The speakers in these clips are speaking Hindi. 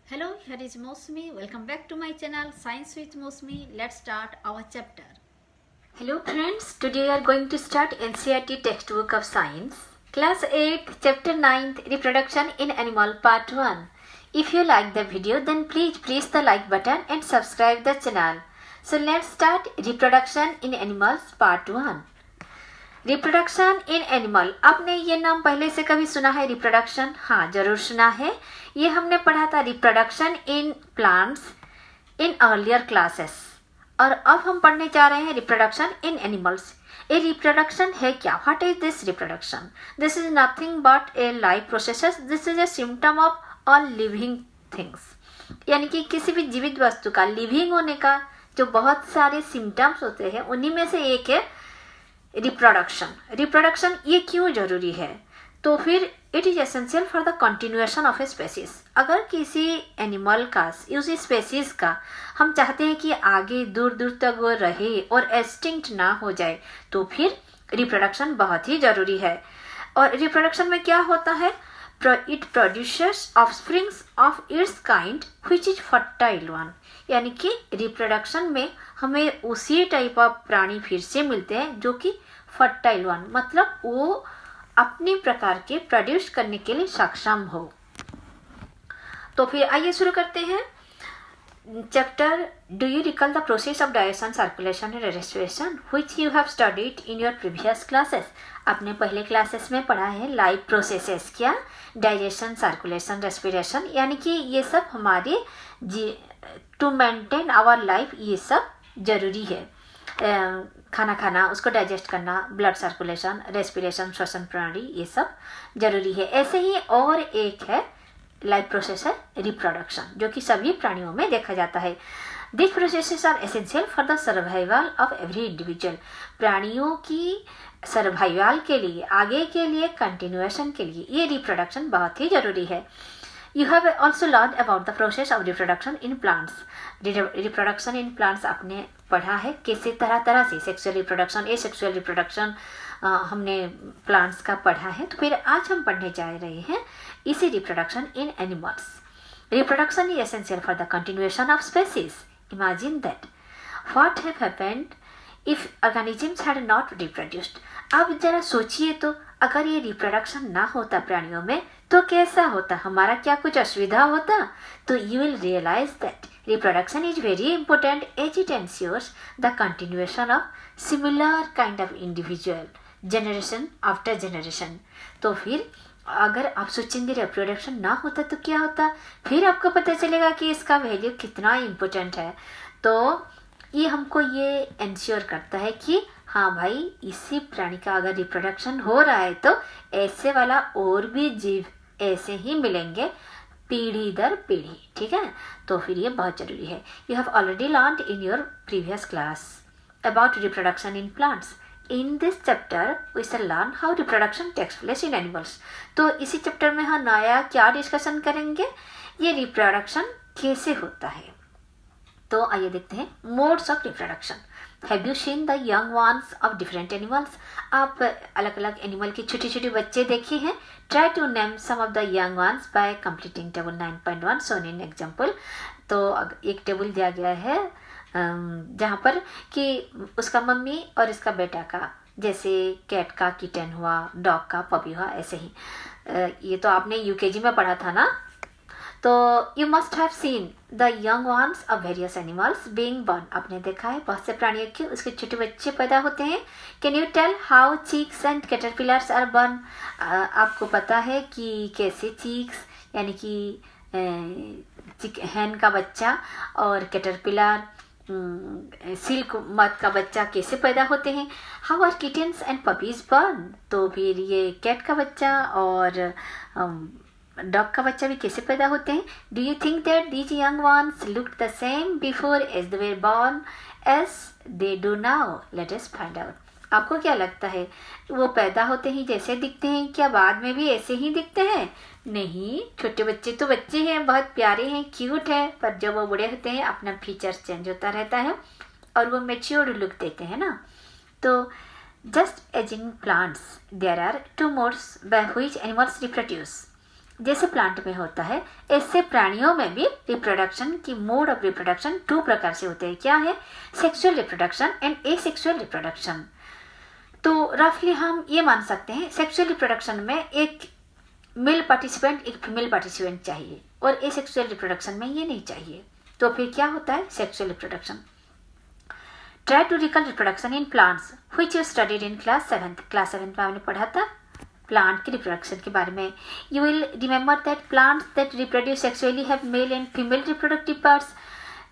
Hello, here is Mosmi. Welcome back to my channel Science with Mosmi. Let's start our chapter. Hello friends, today we are going to start NCERT textbook of science. Class 8, chapter 9, reproduction in animal part 1. If you like the video then please press the like button and subscribe the channel. So let's start reproduction in animals part 1. Reproduction in animal, आपने ये नाम पहले से कभी सुना है रिप्रोडक्शन? हाँ, जरूर सुना है. ये हमने पढ़ा था reproduction in plants in earlier classes. और अब हम पढ़ने जा रहे हैं रिप्रोडक्शन इन एनिमल्स. ये रिप्रोडक्शन है क्या? What is this reproduction? This is nothing but A life process. This is a symptom of all living things. यानी कि किसी भी जीवित वस्तु का लिविंग होने का जो बहुत सारे सिम्टम्स होते हैं उन्हीं में से एक है रिप्रोडक्शन. रिप्रोडक्शन ये क्यों जरूरी है? तो फिर it is essential for the continuation of a species. अगर किसी एनिमल का, उसी स्पेसीज का हम चाहते हैं कि आगे दूर दूर तक वो रहे और एक्सटिंक्ट ना हो जाए, तो फिर रिप्रोडक्शन बहुत ही जरूरी है. और रिप्रोडक्शन में क्या होता है? It produces offsprings of its kind which is fertile one. यानी कि रिप्रोडक्शन में हमें उसी टाइप ऑफ प्राणी फिर से मिलते हैं जो कि फर्टाइल वन, मतलब वो अपने प्रकार के प्रोड्यूस करने के लिए सक्षम हो. तो फिर आइए शुरू करते हैं chapter. Do you recall the process of digestion, circulation and respiration which you have studied in your previous classes? आपने पहले क्लासेस में पढ़ा है लाइफ प्रोसेसेस. क्या? Digestion, circulation, respiration. यानी कि ये सब हमारे टू मेंटेन आवर लाइफ ये सब जरूरी है. खाना खाना, उसको डाइजेस्ट करना, ब्लड सर्कुलेशन, रेस्पिरेशन, श्वसन प्रणाली, ये सब जरूरी है. ऐसे ही और एक है लाइफ प्रोसेस है रिप्रोडक्शन, जो कि सभी प्राणियों में देखा जाता है. This processes are essential for the survival of every individual. प्राणियों की सर्वाइवल के लिए, आगे के लिए, कंटिन्यूएशन के लिए ये रिप्रोडक्शन बहुत ही जरूरी है. You have also learned about the process of reproduction in plants. Reproduction in plants आपने पढ़ा है कैसे तरह तरह से, सेक्सुअल रिप्रोडक्शन, एसेक्सुअल रिप्रोडक्शन हमने प्लांट्स का पढ़ा है. तो फिर आज हम पढ़ने जा रहे हैं इसी reproduction in animals. Reproduction is essential for the continuation of species. Imagine that what have happened if organisms had not reproduced. अब जरा सोचिए तो, अगर ये रिप्रोडक्शन ना होता प्राणियों में तो कैसा होता, हमारा क्या कुछ असुविधा होता? तो you will realise that reproduction is very important as it ensures the continuation of similar kind of individual generation after generation. तो फिर अगर आप सोचेंगे रिप्रोडक्शन ना होता तो क्या होता, फिर आपको पता चलेगा कि इसका वैल्यू कितना इम्पोर्टेंट है. तो ये हमको ये एंश्योर करता है कि हाँ भाई, इसी प्राणी का अगर रिप्रोडक्शन हो रहा है तो ऐसे वाला और भी जीव ऐसे ही मिलेंगे पीढ़ी दर पीढ़ी. ठीक है, तो फिर ये बहुत जरूरी है. You have already learned in your previous class about reproduction in plants. In this chapter we shall learn how reproduction takes place in animals. तो इसी चैप्टर में हम नया क्या डिस्कशन करेंगे, ये रिप्रोडक्शन कैसे होता है. तो आइए देखते हैं modes of reproduction. Have you seen the young once of different animals. आप अलग अलग एनिमल के छोटे छोटे बच्चे देखे हैं. Try to name some of the young ones by completing table 9.1 shown in example. तो एक टेबल दिया गया है जहाँ पर कि उसका मम्मी और इसका बेटा का, जैसे कैट का किटन हुआ, डॉग का पपी हुआ, ऐसे ही. ये तो आपने यूकेजी में पढ़ा था ना. तो you must have seen the young once of various animals being born. आपने देखा है बहुत से प्राणियों के उसके छोटे बच्चे पैदा होते हैं. Can you tell how chicks and caterpillars are born. आपको पता है कि कैसे चीक्स यानी कि हैन का बच्चा और कैटरपिलर सिल्क मत का बच्चा कैसे पैदा होते हैं. How are kittens and puppies born. तो फिर ये कैट का बच्चा और डॉग का बच्चा भी कैसे पैदा होते हैं. Do you think that these young ones looked the same before as they were born as they do now. Let us find out. आपको क्या लगता है, वो पैदा होते ही जैसे दिखते हैं, क्या बाद में भी ऐसे ही दिखते हैं? नहीं, छोटे बच्चे तो बच्चे हैं, बहुत प्यारे हैं, क्यूट है, पर जब वो बड़े होते हैं अपना फीचर्स चेंज होता रहता है और वो मैच्योर्ड लुक देते हैं ना. तो just as in plants there are two modes by which animals reproduce. जैसे प्लांट में होता है, ऐसे प्राणियों में भी रिप्रोडक्शन की मोड ऑफ रिप्रोडक्शन 2 प्रकार से होते हैं। क्या है? Sexual reproduction and asexual reproduction. तो रफली हम ये मान सकते हैं सेक्सुअल रिप्रोडक्शन में एक मेल पार्टिसिपेंट एक फीमेल पार्टिसिपेंट चाहिए और एसेक्सुअल रिप्रोडक्शन में ये नहीं चाहिए। तो फिर क्या होता है? Sexual reproduction. Try to recall reproduction in plants which you studied in class 7th। Class 7th में हमने पढ़ा था प्लांट के रिप्रोडक्शन के बारे में। You will remember that plants that reproduce sexually have mail and female reproductive parts.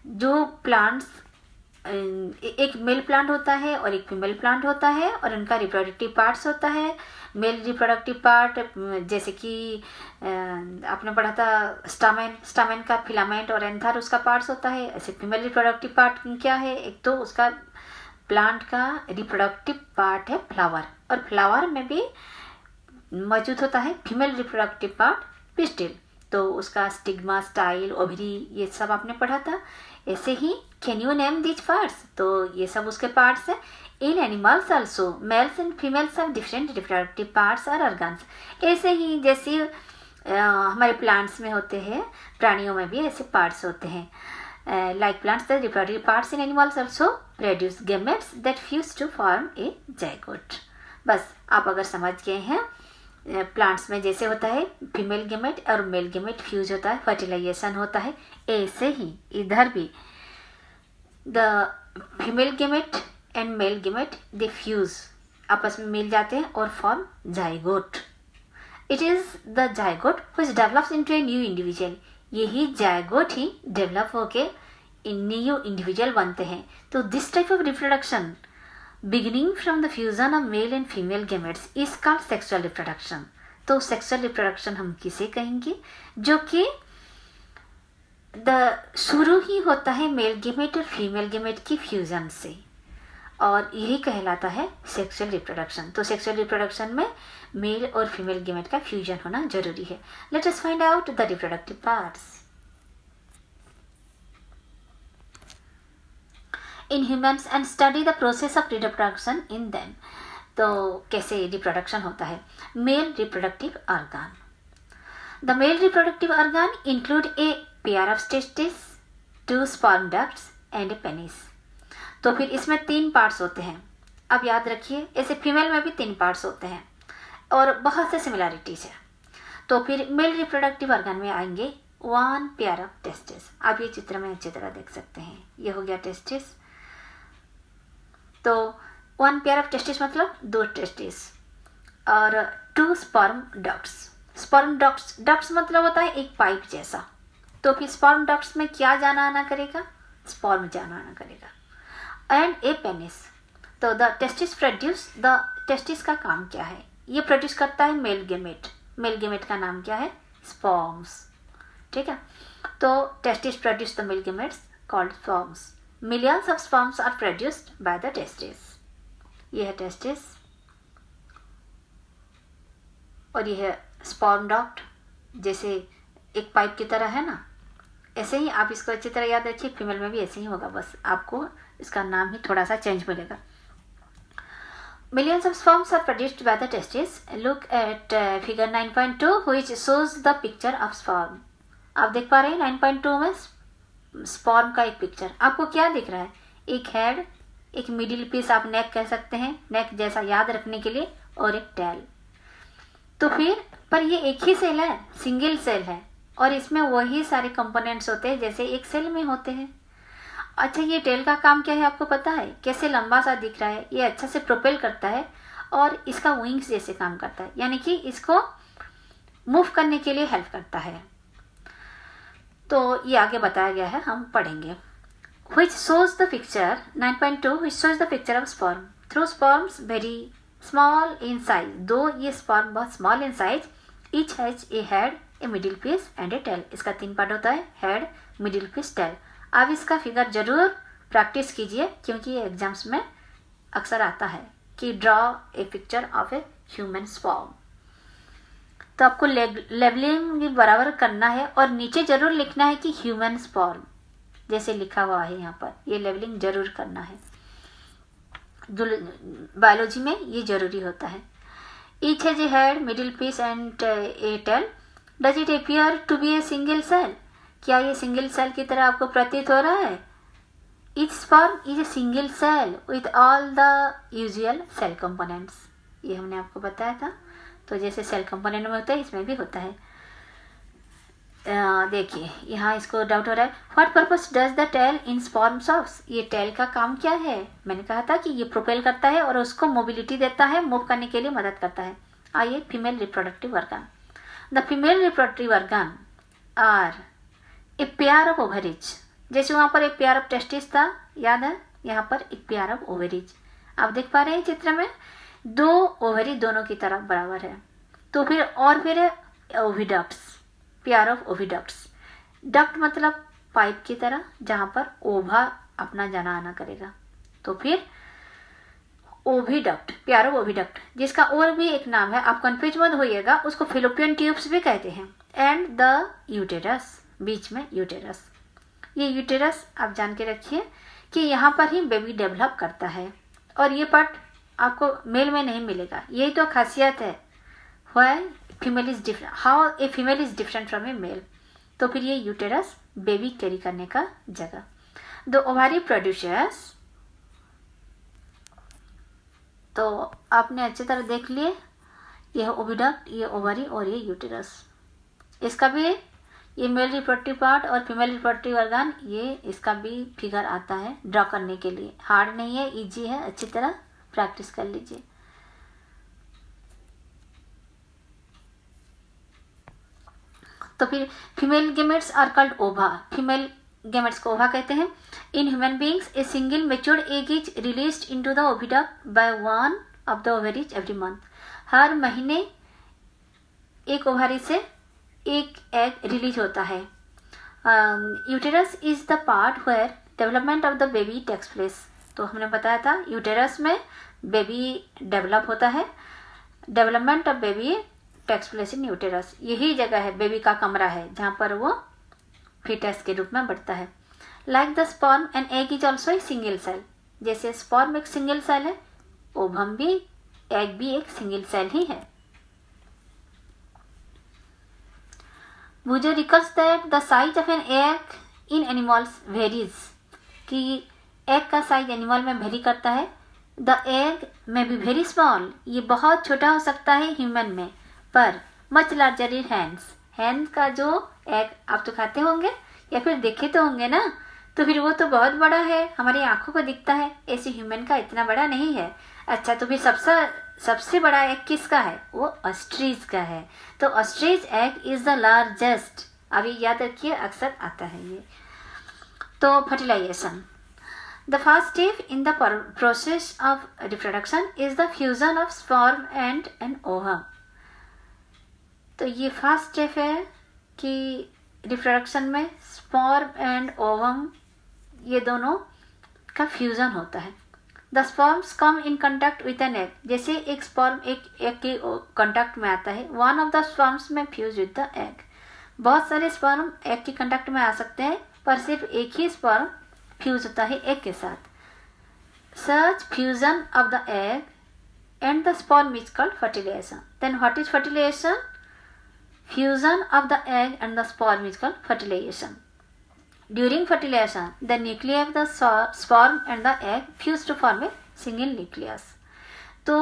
जो प्लांट्स, एक मेल प्लांट होता है और एक फीमेल प्लांट होता है और उनका रिप्रोडक्टिव पार्ट्स होता है। मेल रिप्रोडक्टिव पार्ट जैसे कि आपने पढ़ा था स्टामेन का फिलामेंट और एंथर उसका पार्ट्स होता है। ऐसे फीमेल रिप्रोडक्टिव पार्ट क्या है? एक तो उसका प्लांट का रिप्रोडक्टिव पार्ट है फ्लावर, और फ्लावर में भी मौजूद होता है फीमेल रिप्रोडक्टिव पार्ट पिस्टिल। तो उसका स्टिग्मा, स्टाइल, ओवरी, ये सब आपने पढ़ा था। ऐसे ही can you name these parts? तो ये सब उसके पार्ट्स हैं। In animals also males and females have different reproductive parts और ऑर्गन्स। ऐसे ही जैसे हमारे प्लांट्स में होते हैं, प्राणियों में भी ऐसे पार्ट्स होते हैं। Like plants the reproductive parts in animals also produce gametes that fuse to form a zygote. बस आप अगर समझ गए हैं, प्लांट्स में जैसे होता है फीमेल गेमेट और मेल गेमेट फ्यूज होता है, फर्टिलाइजेशन होता है, ऐसे ही इधर भी the female gamete and male gamete they fuse, आपस में मिल जाते हैं और form zygote. It is the zygote which develops into a new individual. यही जाइगोट ही डेवलप होके न्यू इंडिविजुअल बनते हैं। तो this type of reproduction beginning from the fusion of male and female gametes is called sexual reproduction। तो सेक्सुअल रिप्रोडक्शन हम किसे कहेंगे? जो कि शुरू ही होता है मेल गेमेट और फीमेल गेमेट की फ्यूजन से, और यही कहलाता है सेक्सुअल रिप्रोडक्शन। तो सेक्सुअल रिप्रोडक्शन में मेल और फीमेल गेमेट का फ्यूजन होना जरूरी है। Let us find out the reproductive parts in humans and study the process of reproduction in them। तो कैसे रिप्रोडक्शन होता है? Male reproductive organ. The male reproductive organ include A pair of testis, 2 sperm ducts and a penis. तो फिर इसमें 3 पार्ट्स होते हैं। अब याद रखिए, ऐसे फीमेल में भी 3 पार्ट्स होते हैं और बहुत से सिमिलैरिटीज है। तो फिर मेल रिप्रोडक्टिव ऑर्गन में आएंगे 1 पेयर ऑफ टेस्टिस। आप ये चित्र में अच्छी तरह देख सकते हैं, ये हो गया टेस्टिस। तो 1 पेयर ऑफ टेस्टिस मतलब 2 टेस्टिस और 2 स्पर्म डक्ट्स। स्पर्म डक्ट्स मतलब होता है एक पाइप जैसा। तो फिर स्पर्म डक्ट्स में क्या जाना आना करेगा? स्पर्म जाना आना करेगा। And a penis. तो the testis produce, the testis का काम क्या है? ये प्रोड्यूस करता है मेल गेमेट। मेल गेमेट का नाम क्या है? स्पर्म्स। ठीक है, तो testis produce the male gametes called sperms. Millions of sperms are produced by the testis। यह है टेस्टिस और यह है स्पर्म डक्ट, जैसे एक पाइप की तरह है ना। ऐसे ही आप इसको अच्छी तरह याद रखिए, फीमेल में भी ऐसे ही होगा, बस आपको इसका नाम ही थोड़ा सा चेंज मिलेगा। Millions of sperms are produced by the testis। Look at figure 9.2 which shows the picture of sperm। आप देख पा रहे हैं 9.2 में स्पर्म का एक पिक्चर। आपको क्या दिख रहा है? एक हेड, एक मिडिल पीस, आप नेक कह सकते हैं, नेक जैसा याद रखने के लिए, और एक टेल। तो फिर पर ये एक ही सेल है, सिंगल सेल है, और इसमें वही सारे कंपोनेंट्स होते हैं जैसे एक सेल में होते हैं। अच्छा, ये टेल का काम क्या है आपको पता है? कैसे लंबा सा दिख रहा है, ये अच्छा से प्रोपेल करता है और इसका विंग्स जैसे काम करता है, यानी कि इसको मूव करने के लिए हेल्प करता है। तो ये आगे बताया गया है, हम पढ़ेंगे। Which shows the picture 9.2 which shows the picture of sperm। Through sperms very small in size। दो ये sperm बहुत small in size। Each has a head, a middle piece and a tail। इसका 3 पार्ट होता है, head, middle piece, tail। अब इसका फिगर जरूर प्रैक्टिस कीजिए क्योंकि ये एग्जाम्स में अक्सर आता है कि draw a picture of a human sperm. तो आपको लेबलिंग भी बराबर करना है और नीचे जरूर लिखना है कि ह्यूमन स्पर्म जैसे लिखा हुआ है यहाँ पर, ये लेबलिंग जरूर करना है। जो बायोलॉजी में ये जरूरी होता है। Each has a head, middle piece and a tail. Does it appear to be a single cell? क्या ये सिंगल सेल की तरह आपको प्रतीत हो रहा है? Each sperm is a single cell with all the usual cell components. ये हमने आपको बताया था। तो जैसे सेल कंपोनेंट में होता है इसमें भी होता है। देखिए यहाँ इसको डाउट हो रहा है, what purpose does the tail in sperm socks? ये टेल का काम क्या है? मैंने कहा था कि ये प्रोपेल करता है और उसको मोबिलिटी देता है, मूव करने के लिए मदद करता है। आइए female reproductive organ. The female reproductive organ are a pair of ovaries. जैसे वहाँ पर एक पेयर ऑफ टेस्टिस था, याद है, यहाँ पर एक पेयर ऑफ ओवरीज। आप देख पा रहे हैं चित्र में, दो ओवरी दोनों की तरफ बराबर है। तो फिर है oviducts, pair of oviducts. Duct मतलब पाइप की तरह जहाँ पर ओवा अपना जाना आना करेगा। तो फिर ओविडक्ट, पेयर ऑफ ओविडक्ट, जिसका और भी एक नाम है, आप कंफ्यूज मत होइएगा, उसको फिलोपियन ट्यूब्स भी कहते हैं। एंड द यूटेरस, बीच में यूटेरस। ये यूटेरस आप जान के रखिए कि यहाँ पर ही बेबी डेवलप करता है और ये पार्ट आपको मेल में नहीं मिलेगा। यही तो खासियत है, why female is different, how a female is different from a male. तो फिर ये यूटेरस बेबी कैरी करने का जगह। द ओवारी प्रोड्यूसर्स, तो आपने अच्छी तरह देख लिए, यह ओविडक्ट, ये ओवरी और ये यूटेरस। इसका भी ये मेल रिप्रोडक्टिव पार्ट और फीमेल रिप्रोडक्टिव ऑर्गन, ये इसका भी फिगर आता है ड्रॉ करने के लिए। हार्ड नहीं है, इजी है, अच्छी तरह प्रैक्टिस कर लीजिए। तो फिर female gametes are called ova. Female gametes को ओवा कहते हैं। In human beings a single matured egg is released into the oviduct by one of the ovaries every month. हर महीने एक ओवारी से एक एग रिलीज होता है। Uterus is the part where development of the baby takes place. तो हमने बताया था यूटेरस में बेबी डेवलप होता है, development of baby takes place in uterus. यही जगह है, बेबी का कमरा है, जहाँ पर वो फीटस के रूप में बढ़ता है। Like the sperm and egg is also a single cell. जैसे स्पर्म एक सिंगल सेल है, ओवम भी, एग भी एक सिंगल सेल ही है। Boucher recalls that the size of an egg in animals varies, कि एग का साइज एनिमल में वेरी करता है। द एग में बी वेरी स्मॉल, ये बहुत छोटा हो सकता है ह्यूमन में, पर much larger in hands. Hand का जो एग आप तो खाते होंगे या फिर देखे तो होंगे ना, तो फिर वो तो बहुत बड़ा है, हमारी आंखों को दिखता है, ऐसे ह्यूमन का इतना बड़ा नहीं है। अच्छा, तो फिर सबसे बड़ा एग किसका है? वो ऑस्ट्रिच का है। तो ostrich egg is the largest. अभी याद रखिए, अक्सर आता है ये। तो fertilisation, the first step in the process of reproduction is the fusion of sperm and an ovum. तो ये फर्स्ट स्टेप है कि रिप्रोडक्शन में स्पर्म एंड ओवम, ये दोनों का फ्यूजन होता है। The sperms come in contact with an egg. जैसे एक स्पर्म एक एग के कंटेक्ट में आता है, वन ऑफ द स्पर्म्स में फ्यूज विथ द एग। बहुत सारे स्पर्म एग के कंटेक्ट में आ सकते हैं, पर सिर्फ एक ही स्पर्म फ्यूज होता है एग के साथ। Such fusion of the egg and the sperm is called fertilisation. Then what is fertilisation? Fusion of the egg and the sperm is called fertilization. During fertilization, the nuclei of the sperm and the egg fuse to form a single nucleus. तो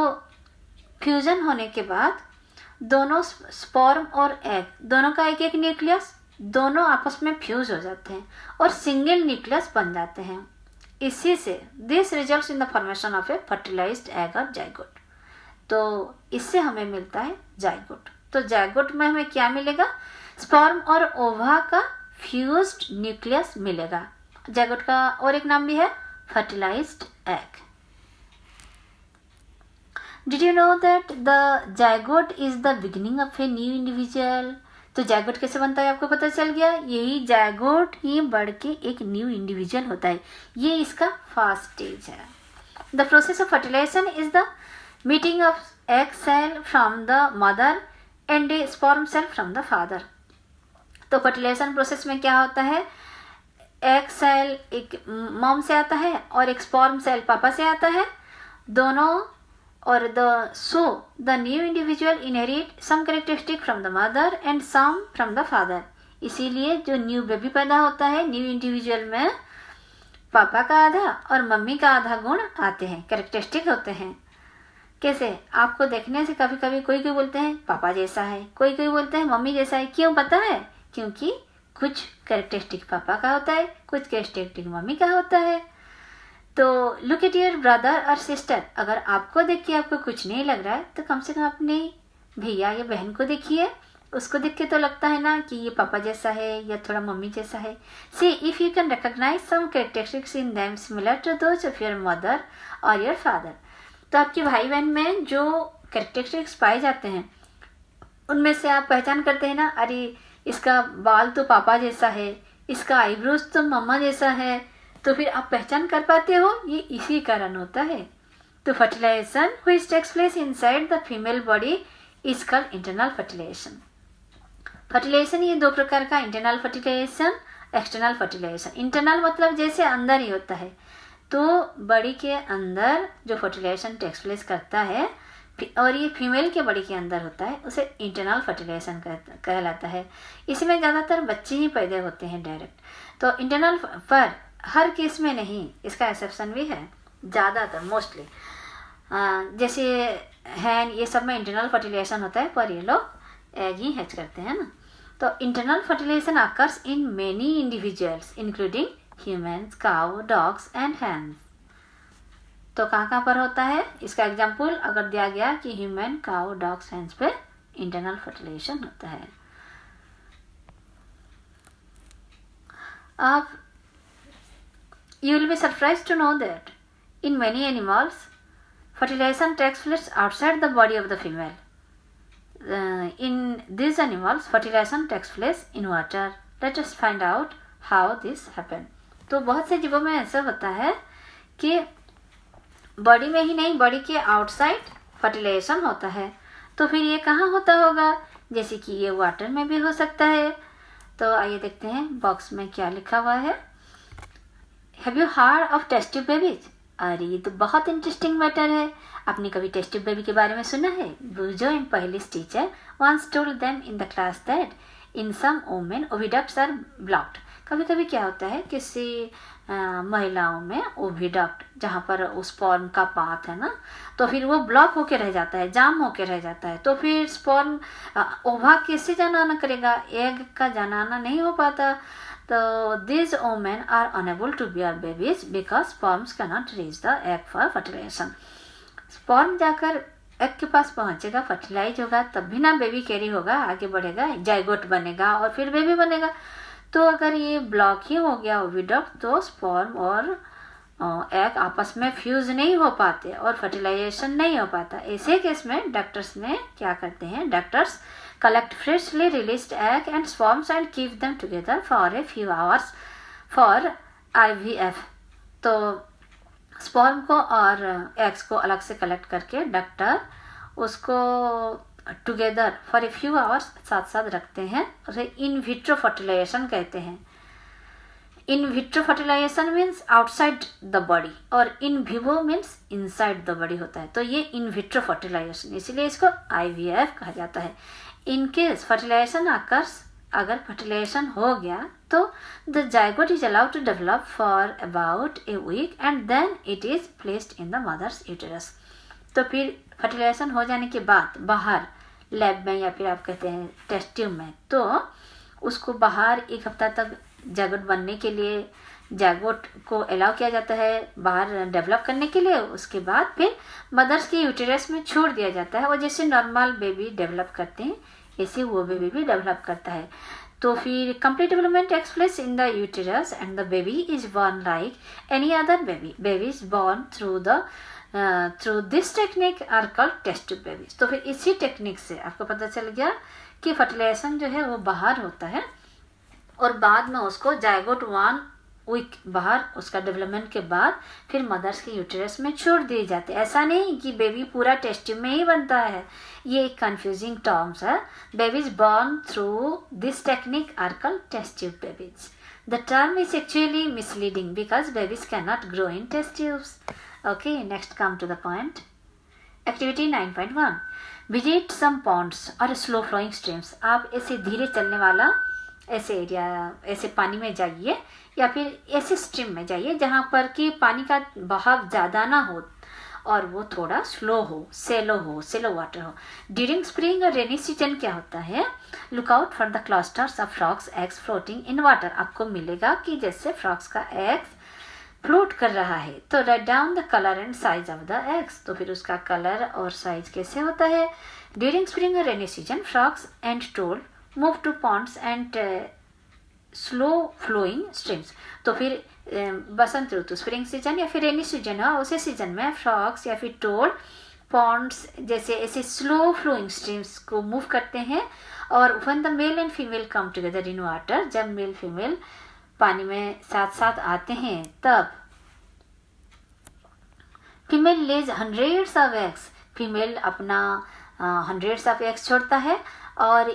फ्यूजन होने के बाद दोनों स्पर्म और एग दोनों का एक एक न्यूक्लियस, दोनों आपस में फ्यूज हो जाते हैं और सिंगल न्यूक्लियस बन जाते हैं। इसी से this results in the formation of a fertilised egg और जाइगोट। तो इससे हमें मिलता है जाइगोट। तो जाइगोट में हमें क्या मिलेगा? स्पर्म और ओवा का फ्यूज्ड न्यूक्लियस मिलेगा। जाइगोट का और एक नाम भी है fertilised egg. Did you know that the zygote is the beginning of a new individual? तो जाइगोट कैसे बनता है आपको पता चल गया। यही जाइगोट ही बढ़ के एक न्यू इंडिविजुअल होता है। ये इसका फर्स्ट स्टेज है। The process of fertilisation is the meeting of egg cell from the mother and a sperm cell from the father. तो फर्टिलाइजेशन प्रोसेस में क्या होता है? एग सेल एक मॉम से आता है और एक स्पर्म सेल पापा से आता है। दोनों और the new individual inherit some characteristic from the mother and some from the father. इसीलिए जो न्यू बेबी पैदा होता है, न्यू इंडिविजुअल में पापा का आधा और मम्मी का आधा गुण आते हैं, कैरेक्टरिस्टिक होते हैं. कैसे? आपको देखने से कभी कभी कोई कोई बोलते हैं पापा जैसा है, कोई कोई बोलते हैं मम्मी जैसा है. क्यों पता है? क्योंकि कुछ कैरेक्टरिस्टिक पापा का होता है, कुछ कैरेक्टरिस्टिक मम्मी का होता है. तो लुक एट योर ब्रदर और सिस्टर. अगर आपको देख के आपको कुछ नहीं लग रहा है तो कम से कम अपने भैया या बहन को देखिए. उसको देख के तो लगता है ना कि ये पापा जैसा है या थोड़ा मम्मी जैसा है. See if you can recognise some characteristics in them similar to those of your mother और योर फादर. तो आपके भाई बहन में जो कैरेक्टरिस्टिक्स पाए जाते हैं उनमें से आप पहचान करते हैं ना, अरे इसका बाल तो पापा जैसा है, इसका आईब्रोज तो मम्मा जैसा है, तो फिर आप पहचान कर पाते हो. ये इसी कारण होता है. तो fertilisation which takes place inside the female body is called internal fertilisation. Fertilisation ये दो प्रकार का, internal fertilisation, external fertilisation. Internal मतलब जैसे अंदर ही होता है, तो बॉडी के अंदर जो फर्टिलाइजेशन टेक्स प्लेस करता है और ये फीमेल के बॉडी के अंदर होता है, उसे इंटरनल फर्टिलाइजेशन कहलाता है. इसमें ज़्यादातर बच्चे ही पैदा होते हैं डायरेक्ट. तो इंटरनल पर हर केस में नहीं, इसका एक्सेप्शन भी है ज़्यादातर, मोस्टली. जैसे हैन ये सब में इंटरनल फर्टिलाइजेशन होता है, पर ये लोग एग ही हैच करते हैं ना. तो internal fertilisation occurs in many individuals including humans, cow, dogs and hens. तो कहाँ पर होता है? इसका एग्जाम्पल अगर दिया गया कि ह्यूमन, काउ, डॉग्स, हैंस पे इंटरनल फर्टिलाइजेशन होता है. अब you will be surprised to know that in many animals fertilization takes place outside the body of the female. In these animals fertilization takes place in water. Let us find out how this happen. तो बहुत से जीवों में ऐसा होता है कि बॉडी में ही नहीं, बॉडी के आउटसाइड फर्टिलाइजेशन होता है. तो फिर ये कहाँ होता होगा? जैसे कि ये वाटर में भी हो सकता है. तो आइए देखते हैं बॉक्स में क्या लिखा हुआ है. Have you heard of test tube babies? अरे ये तो बहुत इंटरेस्टिंग मैटर है. आपने कभी टेस्ट ट्यूब बेबी के बारे में सुना है? Boojho and Paheli's teacher once told them in the class that in some women oviducts are blocked. कभी कभी क्या होता है, किसी महिलाओं में ओविडक्ट, जहाँ पर उस स्पर्म का पाथ है ना, तो फिर वो ब्लॉक होके रह जाता है, जाम होके रह जाता है. तो फिर स्पर्म ओवा कैसे जाना आना करेगा? एग का जाना आना नहीं हो पाता. तो these women are unable to bear babies because sperms cannot reach the egg for fertilization. Sperm जाकर एग के पास पहुंचेगा, फर्टिलाइज होगा, तब भी ना बेबी कैरी होगा, आगे बढ़ेगा, जाइगोट बनेगा और फिर बेबी बनेगा. तो अगर ये ब्लॉक ही हो गया ओविडक्ट, तो स्पर्म और एग आपस में फ्यूज नहीं हो पाते और फर्टिलाइजेशन नहीं हो पाता. ऐसे केस में डॉक्टर्स ने क्या करते हैं, doctors collect freshly released egg and sperms and keep them together for a few hours for IVF. तो स्पर्म को और एग्स को अलग से कलेक्ट करके डॉक्टर उसको together for a few hours साथ साथ रखते हैं. उसे इन विट्रो फर्टिलाइजेशन कहते हैं. In vitro fertilisation means outside the body और in vivo means inside the body होता है. तो ये इन विट्रो फर्टिलाइजेशन, इसीलिए इसको IVF कहा जाता है. इन केस फर्टिलाइजेशन अकर्स, अगर फर्टिलाइजेशन हो गया तो the zygote is allowed to develop for about a week and then it is placed in the mother's uterus. तो फिर फर्टिलाइजेशन हो जाने के बाद बाहर लैब में या फिर आप कहते हैं टेस्ट ट्यूब में, तो उसको बाहर एक हफ्ता तक जाइगोट बनने के लिए जाइगोट को अलाउ किया जाता है बाहर डेवलप करने के लिए. उसके बाद फिर मदर्स के यूटेरस में छोड़ दिया जाता है और जैसे नॉर्मल बेबी डेवलप करते हैं ऐसे वो बेबी भी डेवलप करता है. तो फिर complete development takes place in the uterus and the baby is born like any other baby. Baby is born through this technique are called test tube babies. तो फिर इसी टेक्निक से आपको पता चल गया कि फर्टिलाइजेशन जो है वो बाहर होता है और बाद में उसको जाइगोट 1 वीक बाहर उसका डेवलपमेंट के बाद फिर मदर्स के यूटेरस में छोड़ दिए जाते. ऐसा नहीं कि बेबी पूरा टेस्ट ट्यूब में ही बनता है, ये एक कंफ्यूजिंग टर्म्स है. Babies born through this technique are called test tube babies. The term is actually misleading because babies can not grow in test tubes. Okay, next come to the point. Activity 9.1 visit some ponds और स्लो फ्लोइंग स्ट्रीम्स। आप ऐसे धीरे चलने वाला ऐसे एरिया, ऐसे पानी में जाइए या फिर ऐसे स्ट्रीम में जाइए जहाँ पर कि पानी का बहाव ज़्यादा ना हो और वो थोड़ा स्लो हो, सेलो वाटर हो। ड्यूरिंग स्प्रिंग और रेनी सीजन क्या होता है, look out for the clusters of frogs eggs floating in water. आपको मिलेगा कि जैसे फ्रॉग्स का एग्स फ्लोट कर रहा है। तो write down the colour and size of the eggs, तो फिर उसका कलर और साइज कैसे होता है। ड्यूरिंग स्प्रिंग और rainy season frogs and toads move to ponds and slow flowing streams. तो फिर बसंत ऋतु, स्प्रिंग सीजन या फिर रेनी सीजन हो, उसी सीजन में फ्रॉग्स या फिर टोल पॉन्ड्स जैसे ऐसे स्लो फ्लोइंग स्ट्रीम्स को मूव करते हैं। और when the male and female come together in water, जब मेल फीमेल पानी में साथ साथ आते हैं तब female lays hundreds of eggs, female अपना हंड्रेड्स ऑफ एग्स छोड़ता है। और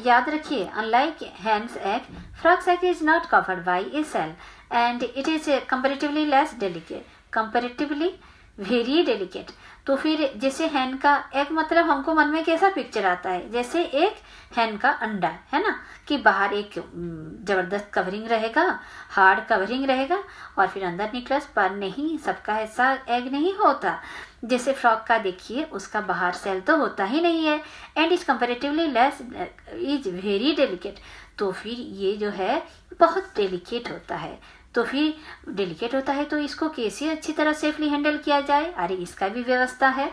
याद रखिए, unlike hen's egg, frog's egg is not covered by a shell and it is comparatively less delicate, comparatively very delicate. तो फिर जैसे हैन का एग मतलब हमको मन में कैसा पिक्चर आता है, जैसे एक हैन का अंडा है ना, कि बाहर एक जबरदस्त कवरिंग रहेगा, हार्ड कवरिंग रहेगा और फिर अंदर न्यूक्लियस। पर नहीं, सबका ऐसा एग नहीं होता। जैसे फ्रॉग का देखिए, उसका बाहर सेल तो होता ही नहीं है and is comparatively less is very delicate. तो फिर ये जो है बहुत डेलिकेट होता है। तो फिर डेलिकेट होता है तो इसको कैसे अच्छी तरह सेफली हैंडल किया जाए, अरे इसका भी व्यवस्था है।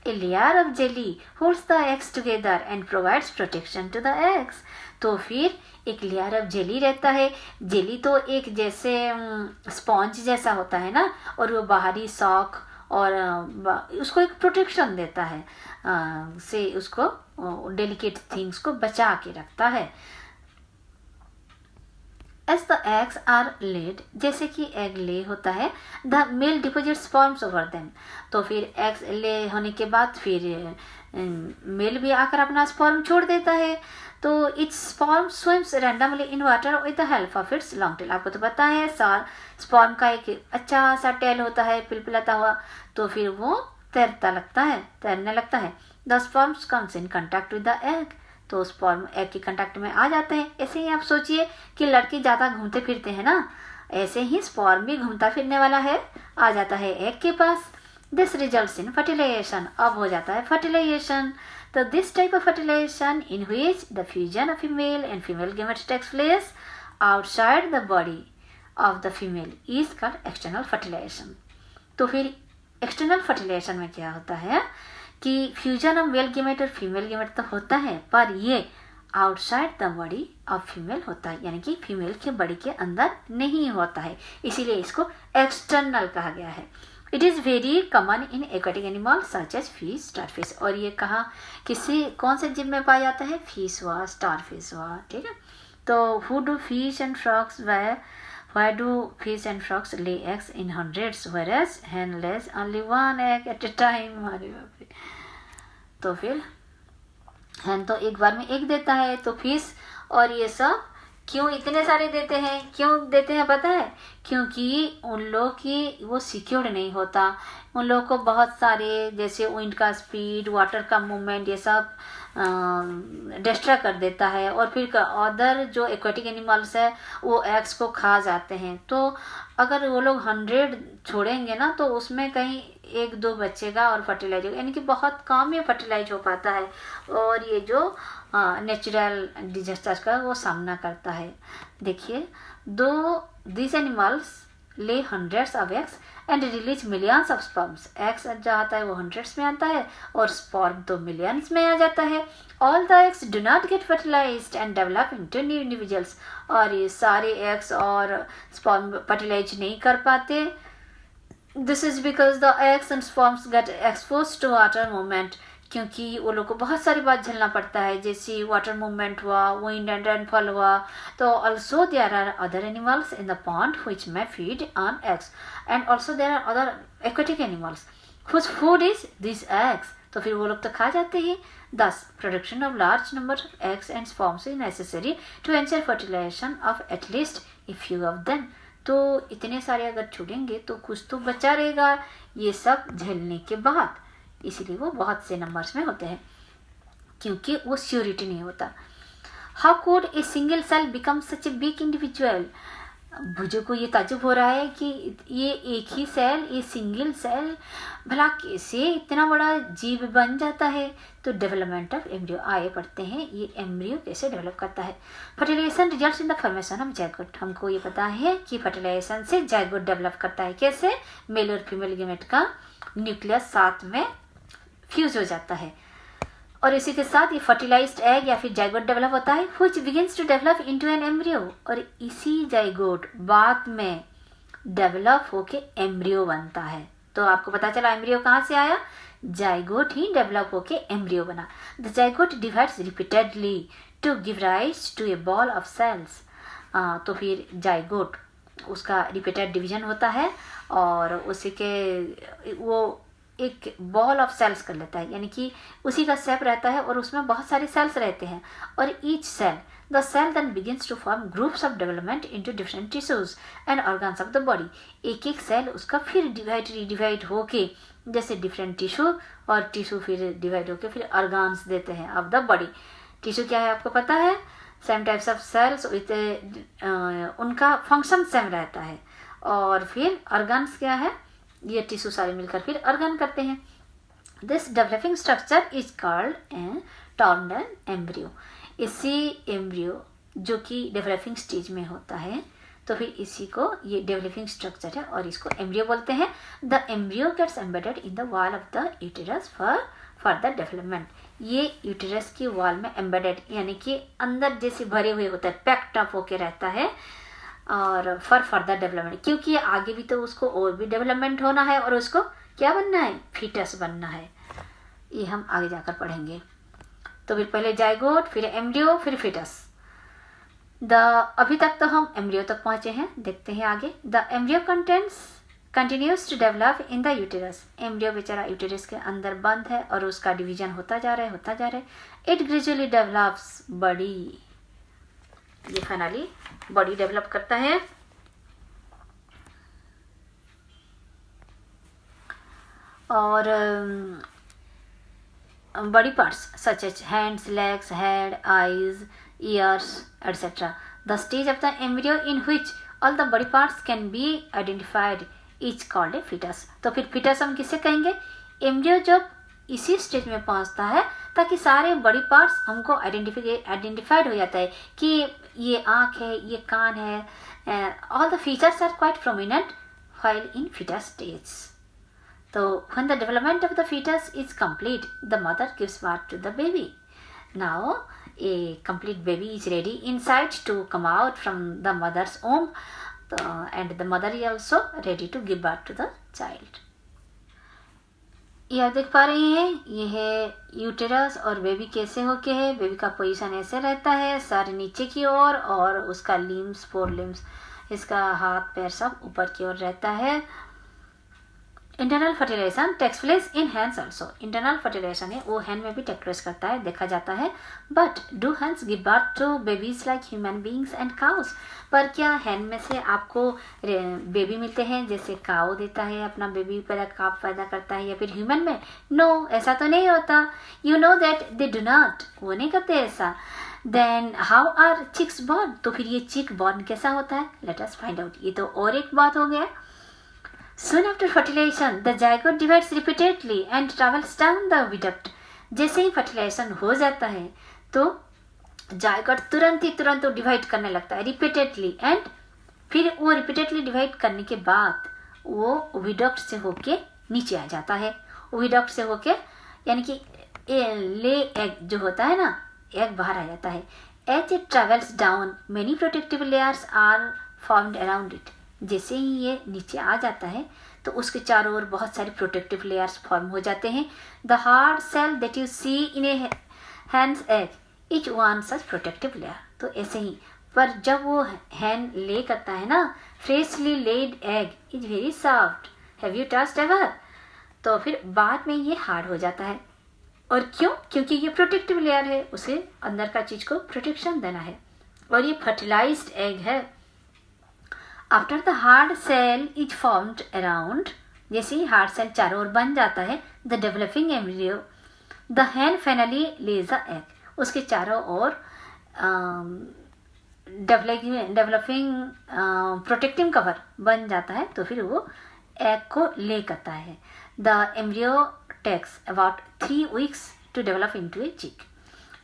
A layer of jelly holds the eggs together and provides protection to the eggs. तो फिर एक लेयर ऑफ जेली रहता है। जेली तो एक जैसे स्पॉन्ज जैसा होता है ना, और वो बाहरी सॉक और उसको एक प्रोटेक्शन देता है, से उसको डेलिकेट थिंग्स को बचा के रखता है। As the eggs are laid, जैसे कि एग ले होता है, the male deposits sperms over them। तो फिर एग्स ले होने के बाद फिर मेल भी आकर अपना स्पर्म छोड़ देता है। तो it's sperm swims randomly in water with the help of its long tail. आपको तो पता है स्पर्म का एक अच्छा सा टेल होता है, पिलपिलाता हुआ, तो फिर वो तैरने लगता है। The sperms comes in contact with the egg, तो स्पर्म एग के कंटैक्ट में आ जाते हैं। ऐसे ही आप सोचिए कि लड़के ज़्यादा घूमते फिरते हैं ना, ऐसे ही स्पर्म भी घूमता फिरने वाला है, आ जाता है एग के पास। दिस रिजल्ट्स इन फर्टिलाइजेशन, अब हो जाता है फर्टिलाइजेशन। तो this type of fertilisation in which the fusion of female and female gametes takes place outside the body of the female is called external fertilisation. तो फिर एक्सटर्नल फर्टिलाइजेशन में क्या होता है कि फ्यूजन ऑफ मेल गेमेट और फीमेल गेमेट तो होता है, पर ये outside the body of female होता है, यानी कि फीमेल के बॉडी के अंदर नहीं होता है, इसीलिए इसको एक्सटर्नल कहा गया है। It is very common in aquatic animal such as fish, starfish. और ये कहा किसी कौन से जीव में पाया जाता है, फिश हुआ, स्टारफिश हुआ, ठीक है। तो who do fish and frogs why do fish and frogs lay eggs in hundreds whereas hen lays only one egg at a time? अरे बाप रे। तो फिर hen तो एक बार में एक देता है, तो फिश और ये सब क्यों इतने सारे देते हैं, क्यों देते हैं पता है, क्योंकि उन लोग की वो सिक्योर्ड नहीं होता। उन लोगों को बहुत सारे जैसे विंड का स्पीड, वाटर का मूवमेंट, ये सब डिस्ट्रॉय कर देता है। और फिर अदर जो एक्वाटिक एनिमल्स है वो एग्स को खा जाते हैं। तो अगर वो लोग 100 छोड़ेंगे ना, तो उसमें कहीं 1-2 बचेगा और फर्टिलाइज होगा, यानी कि बहुत कम ही फर्टिलाइज हो पाता है। और ये जो नेचुरल डिजास्टर का वो सामना करता है। देखिए, दो दिस एनिमल्स ले hundreds of eggs and release millions of sperms. Eggs जो आता है वो हंड्रेड्स में आता है और स्पर्म तो मिलियंस में आ जाता है। All the eggs do not get fertilised and develop into new individuals. और ये सारे एग्स और स्पर्म फर्टिलाइज नहीं कर पाते। This is because the eggs and sperms get expose to water movement, क्योंकि वो लोग को बहुत सारी बात झेलना पड़ता है, जैसे वाटर मूवमेंट हुआ, विंड एंड रेनफॉल हुआ। तो also there are other animals in the pond which may feed on eggs and also there are other aquatic animals which food is this eggs. तो फिर वो लोग तो खा जाते हैं। Thus production of large number of eggs and sperms is necessary to ensure fertilisation of at least a few of them. तो इतने सारे अगर छोड़ेंगे तो कुछ तो बचा रहेगा, ये सब झेलने के बाद। इसीलिए वो बहुत से नंबर्स में होते हैं, क्योंकि वो श्योरिटी नहीं होता। How could a single cell become such a big individual? भुजो को ये ताजुब हो रहा है कि ये एक ही सेल, ये सिंगल सेल भला कैसे इतना बड़ा जीव बन जाता है। तो डेवलपमेंट ऑफ एम्ब्रियो आए पढ़ते हैं, ये एम्ब्रियो कैसे डेवलप करता है। Fertilisation results in the formation of zygote. हमको ये पता है कि फर्टिलाइजेशन से जाइगोट डेवलप करता है। कैसे? मेल और फीमेल गैमेट का न्यूक्लियस साथ में फ्यूज हो जाता है और इसी के साथ ये फर्टिलाइज्ड एग या फिर जाइगोट डेवलप होता है, which begins to develop into an embryo. और इसी जाइगोट बाद में डेवलप होके एम्ब्रियो बनता है। तो आपको पता चला एम्ब्रियो कहाँ से आया? जाइगोट ही डेवलप होके एम्ब्रियो बना। The zygote divides repeatedly to give rise to a ball of cells. तो फिर जाइगोट उसका रिपीटेड डिवीजन होता है और उसी के वो एक बॉल ऑफ सेल्स कर लेता है, यानी कि उसी का शेप रहता है और उसमें बहुत सारे सेल्स रहते हैं। और each cell the cell then begins to form groups of development into different tissues and organs of the body. एक एक सेल उसका फिर डिवाइड होके जैसे डिफरेंट टिश्यू और टिश्यू फिर डिवाइड होके फिर ऑर्गन्स देते हैं ऑफ द बॉडी। टिश्यू क्या है आपको पता है? Same types of sales with उनका फंक्शन सेम रहता है। और फिर ऑर्गन्स क्या है? ये टिश्यू सारे मिलकर फिर ऑर्गन करते हैं। This developing structure is called A terminal embryo. इसी एम्ब्रियो जो कि डेवलपिंग स्टेज में होता है, तो फिर इसी को ये डेवलपिंग स्ट्रक्चर है और इसको एम्ब्रियो बोलते हैं। The embryo gets embedded in the wall of the uterus for further development. ये यूटेरस की वॉल में एम्बेडेड यानी कि अंदर जैसे भरे हुए होता है, पैक्ड अप होके रहता है और फॉर फर्दर डेवलपमेंट, क्योंकि आगे भी तो उसको और भी डेवलपमेंट होना है और उसको क्या बनना है? फीटस बनना है। ये हम आगे जाकर पढ़ेंगे। तो फिर पहले जाइगोट, फिर एम्ब्रियो, फिर फीटस। अभी तक तो हम एम्ब्रियो तक पहुंचे हैं, देखते हैं आगे। The embryo continues to develop in the uterus. Embryo बेचारा यूटेरस के अंदर बंद है और उसका डिवीजन होता जा रहा है। It gradually develops body. ये फाइनली बॉडी डेवलप करता है। और body parts such as hands, legs, head, eyes, ears etcetera. The stage of the embryo in which all the body parts can be identified is called a foetus. तो फिर फीटस हम किसे कहेंगे? एम्ब्रियो जब इसी स्टेज में पहुंचता है ताकि सारे बॉडी पार्ट्स हमको आइडेंटिफाइड हो जाता है कि ये आँख है, ये कान है। All the features are quite prominent while in foetus stage. तो when the development of the foetus is complete, the mother gives birth to the baby. Now a complete baby is ready inside to come out from the mother's womb, and the mother is also ready to give birth to the child. यह देख पा रहे हैं, ये है यूटेरस और बेबी कैसे होके है। बेबी का पोजीशन ऐसे रहता है, सर नीचे की ओर और उसका लिम्स, 4 लिम्स, इसका हाथ पैर सब ऊपर की ओर रहता है। Internal fertilisation takes place in hens also. Internal fertilisation है वो हैंड में भी टेक प्लेस करता है, देखा जाता है। But do hens give birth to babies like human beings and cows. पर क्या हैंड में से आपको बेबी मिलते हैं जैसे काऊ देता है अपना बेबी पैदा करता है, या फिर ह्यूमन में? नो, ऐसा तो नहीं होता। You know that they do not, वो नहीं करते ऐसा। Then how are chicks born? तो फिर ये चिक बॉर्न कैसा होता है? Let us find out. ये तो और एक बात हो गया। Soon after fertilization, the zygote divides repeatedly and travels down the viaduct. जैसे ही फर्टिलाइजेशन हो जाता है तो जाइगोट तुरंत डिवाइड करने लगता है रिपीटेडली, एंड फिर वो रिपीटेडली डिवाइड करने के बाद वो विडक्ट से होके नीचे आ जाता है। विडक्ट से होके यानी कि ले एग जो होता है ना, एग बाहर आ जाता है। As it travels down many protective layers are formed around it. जैसे ही ये नीचे आ जाता है तो उसके चारों ओर बहुत सारे प्रोटेक्टिव लेयर्स फॉर्म हो जाते हैं। The hard shell that you see in a hen's egg, is one such protective layer. तो ऐसे ही, पर जब वो हैंड ले करता है ना, freshly laid egg is very soft, have you touched ever? तो फिर बाद में ये हार्ड हो जाता है। और क्यों? क्योंकि ये प्रोटेक्टिव लेयर है, उसे अंदर का चीज को प्रोटेक्शन देना है और ये फर्टिलाइज्ड एग है। After the hard shell is formed around, जैसे ही हार्ड सेल चारों ओर बन जाता है the developing embryo the hen finally lays a egg. उसके चारों ओर डेवलपिंग प्रोटेक्टिंग कवर बन जाता है, तो फिर वो एग को ले करता है। The embryo takes about 3 weeks to develop into a chick.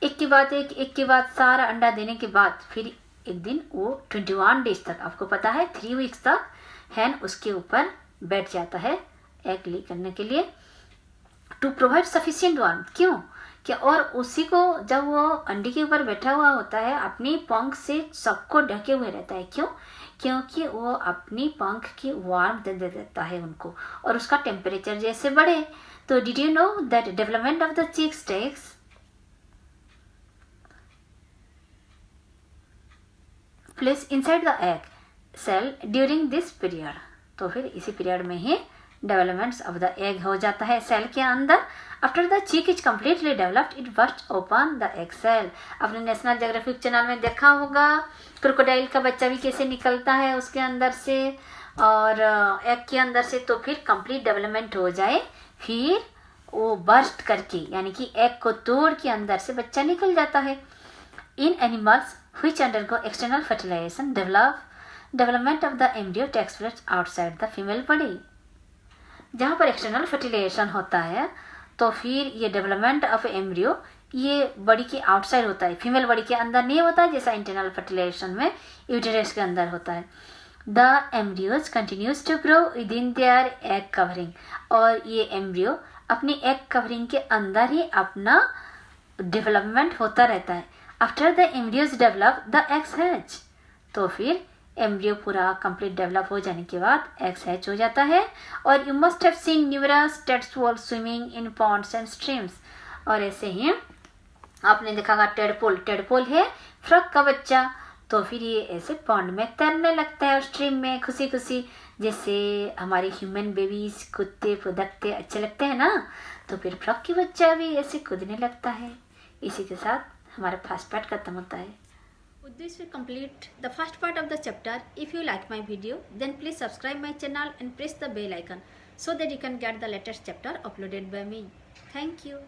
एक के बाद सारा अंडा देने के बाद फिर एक दिन वो 21 डेज तक, आपको पता है 3 weeks तक हैन उसके ऊपर बैठ जाता है एग ले करने के लिए, टू प्रोवाइड सफिशिएंट वार्मथ। क्यों? क्या? और उसी को जब वो अंडे के ऊपर बैठा हुआ होता है अपनी पंख से सबको ढके हुए रहता है। क्यों? क्योंकि वो अपनी पंख की वार्म दे देता है उनको, और उसका टेम्परेचर जैसे बढ़े। तो did you know that development of the chicks takes place inside the egg shell during this period. तो फिर इसी पीरियड में ही डेवलपमेंट्स ऑफ द एग हो जाता है सेल के अंदर। After the chick is completely developed it burst open the egg shell. आपने नेशनल ज्योग्राफिक चैनल में देखा होगा क्रोकोडाइल का बच्चा भी कैसे निकलता है उसके अंदर से और एग के अंदर से। तो फिर कंप्लीट डेवलपमेंट हो जाए फिर वो बर्स्ट करके, यानी कि एग को तोड़ के अंदर से बच्चा निकल जाता है। इन animals which undergo external fertilization development of the embryo takes place outside the female body। जहाँ पर एक्सटर्नल फर्टिलाइजेशन होता है तो फिर ये डेवलपमेंट ऑफ एम्ब्रियो ये बॉडी के आउटसाइड होता है, फीमेल बॉडी के अंदर नहीं होता है जैसा इंटरनल फर्टिलाइजेशन में यूटेरस के अंदर होता है। The embryos continues to grow with their egg covering. और ये एम्ब्रियो अपनी एग कवरिंग के अंदर ही अपना डेवलपमेंट होता रहता है। After the embryos develop the eggs hatch. तो फिर एम्ब्रियो पूरा कंप्लीट डेवलप हो जाने के बाद एग्स हैच हो जाता है। और you must have seen numerous tadpole swimming in Pond's and streams. और ऐसे ही आपने देखा होगा टेडपोल है फ्रॉग का बच्चा, तो फिर ये ऐसे पॉन्ड में तैरने लगता है और स्ट्रीम में खुशी खुशी, जैसे हमारे ह्यूमन बेबीज कुत्ते फुदकते अच्छे लगते हैं ना, तो फिर फ्रॉग की बच्चा भी ऐसे कूदने लगता है। इसी के साथ हमारा फर्स्ट पार्ट खत्म होता है। With this we complete the first part of the chapter. If you like my video, then please subscribe my channel and press the bell icon so that you can get the latest chapter uploaded by me. Thank you.